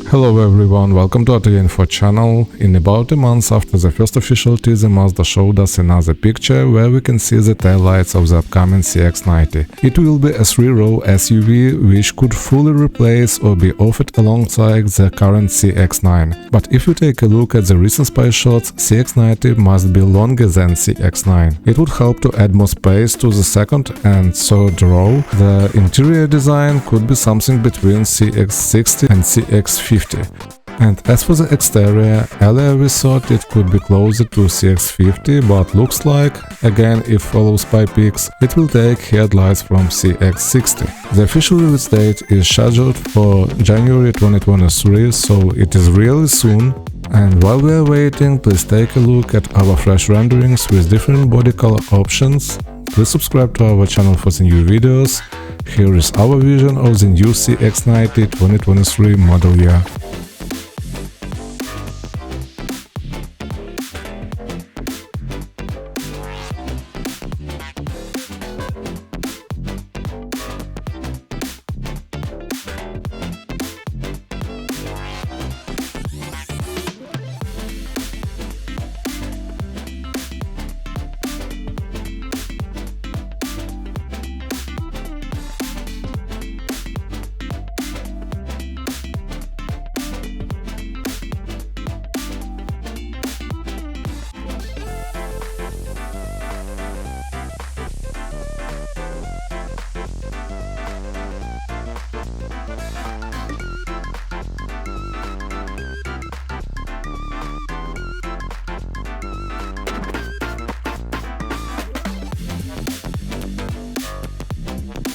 Hello everyone, welcome to Auto Info channel. In about a month after the first official teaser, Mazda showed us another picture where we can see the taillights of the upcoming CX-90. It will be a 3-row SUV which could fully replace or be offered alongside the current CX-9. But if you take a look at the recent spy shots, CX-90 must be longer than CX-9. It would help to add more space to the second and third row. The interior design could be something between CX-60 and CX-50. And as for the exterior, earlier we thought it could be closer to CX-50, but looks like, again if follows by pics, it will take headlights from CX-60. The official release date is scheduled for January 2023, so it is really soon. And while we are waiting, please take a look at our fresh renderings with different body color options. Please subscribe to our channel for the new videos. Here is our vision of the new CX-90 2023 model year.